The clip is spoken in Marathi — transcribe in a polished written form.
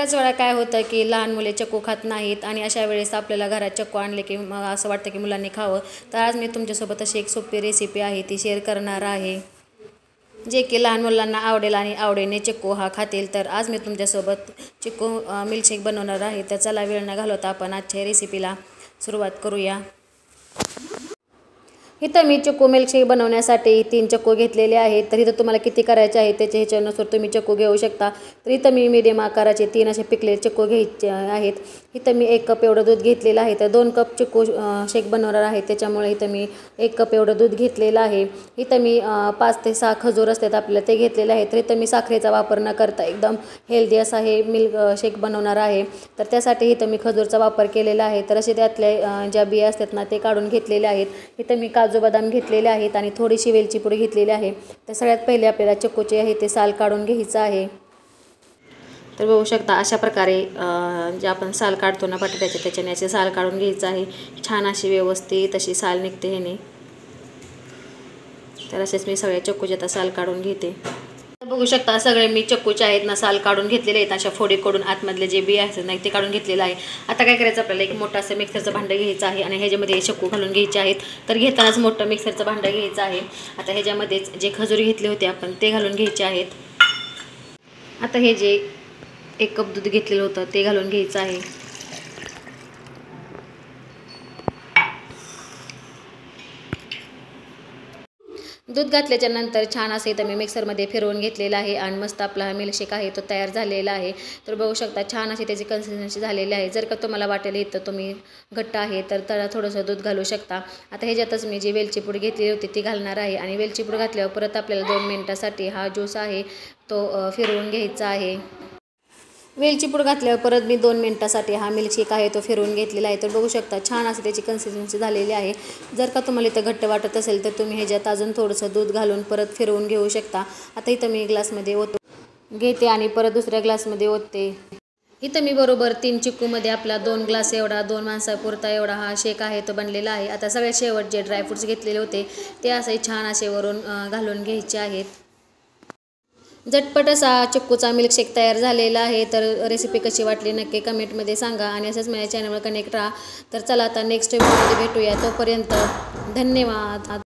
बऱ्याच वेळा काय होतं की लहान मुले चक्कू खात नाहीत आणि अशा वेळेस आपल्याला घरात चक्कू आणले की मग असं वाटतं की मुलांनी खावं. तर आज मी तुमच्यासोबत अशी एक सोपी रेसिपी आहे ती शेअर करणार आहे, जे की लहान मुलांना आवडेल आणि आवडीने चिक्कू हा खातील. तर आज मी तुमच्यासोबत चिक्कू मिल्कशेक बनवणार आहे. तर चला वेळ न घालवता आपण आजच्या रेसिपीला सुरुवात करूया. इथं मी चिक्कू मिल्कशेक बनवण्यासाठी 3 चिक्कू घेतलेले आहेत. तर इथं तुम्हाला किती करायचे आहे त्याच्या ह्याच्यानुसार तुम्ही चिक्कू घेऊ शकता. तर इथं मी मीडियम आकाराचे 3 असे पिकलेले चिक्कू घ्यायचे आहेत. इथं मी 1 कप एवढं दूध घेतलेलं आहे. तर 2 कप चिक्कू शेक बनवणार आहे, त्याच्यामुळे इथं मी 1 कप एवढं दूध घेतलेलं आहे. इथं मी 5 ते 6 खजूर असतात आपल्याला ते घेतलेले आहेत. तर इथं मी साखरेचा वापर न करता एकदम हेल्दी असा हे मिल्क शेक बनवणार आहे. तर त्यासाठी इथं मी खजूरचा वापर केलेला आहे. तर असे त्यातले ज्या बिया असतात ना ते काढून घेतलेले आहेत. इथं मी काजू बदाम घेतलेले आहेत आणि थोडीशी वेलची पूड घेतलेली आहे. तर सगळ्यात पहिले आपल्याला चिक्कूचे आहे ते साल काढून घ्यायचं आहे. तर बघू शकता अशा प्रकारे जे आपण साल काढतो ना बटाट्याचे त्याच्याने असे साल काढून घ्यायचं आहे. छान अशी व्यवस्थित अशी साल निघते ह्याने. तर असेच मी सगळ्या चिक्कूचे आता साल काढून घेते. बघू शकता सगळे मी चिक्कूचे आहेत ना साल काढून घेतलेले आहेत. अशा फोडी कडून आतमधले जे बिया असतात ना ते काढून घेतलेलं आहे. आता काय करायचं आपल्याला, एक मोठं असं मिक्सरचं भांडं घ्यायचं आहे आणि ह्याच्यामध्ये चिक्कू घालून घ्यायचे आहेत. तर घेतानाच मोठं मिक्सरचं भांडं घ्यायचं आहे. आता ह्याच्यामध्येच जे खजूर घेतले होते आपण ते घालून घ्यायचे आहेत. आता हे जे 1 कप दूध घेतलेलं होतं ते घालून घ्यायचं आहे. दूध घातल्याच्या नंतर छान असे इथं मी मिक्सरमध्ये फिरवून घेतलेला आहे आणि मस्त आपला हा मिल्कशेक आहे तो तयार झालेला आहे. तर बघू शकता छान अशी त्याची कन्सिस्टन्सी झालेली आहे. जर का तुम्हाला वाटेल इथं तुम्ही घट्ट आहे तर त्याला थोडंसं दूध घालू शकता. आता ह्याच्यातच मी जी वेलची पूड घेतली होती ती घालणार आहे आणि वेलची पूड घातल्यावर परत आपल्याला 2 मिनिटासाठी हा ज्यूस आहे तो फिरवून घ्यायचा आहे. वेलची पूड घातल्यावर परत मी 2 मिनिटासाठी हा मिल्कशेक आहे तो फिरवून घेतलेला आहे. तर बघू शकता छान अशी त्याची कन्सिस्टन्सी झालेली आहे. जर का तुम्हाला इथं घट्ट वाटत असेल तर तुम्ही ह्याच्यात अजून थोडंसं दूध घालून परत फिरवून घेऊ शकता. आता इथं मी ग्लासमध्ये घेते आणि परत दुसऱ्या ग्लासमध्ये ओतते. इथं मी बरोबर 3 चिक्कूमध्ये आपला 2 ग्लास एवढा 2 माणसापुरता एवढा हा शेक आहे तो बनलेला आहे. आता सगळ्यात शेवट जे ड्रायफ्रूट्स घेतलेले होते ते असे छान असे वरून घालून घ्यायचे आहेत. झटपट असा चिक्कूचा मिल्कशेक तयार झालेला आहे. तर रेसिपी कशी वाटली नक्की कमेंटमध्ये सांगा आणि असंच माझ्या चॅनलवर कनेक्ट राहा. तर चला आता नेक्स्ट व्हिडिओमध्ये भेटूया. तोपर्यंत धन्यवाद.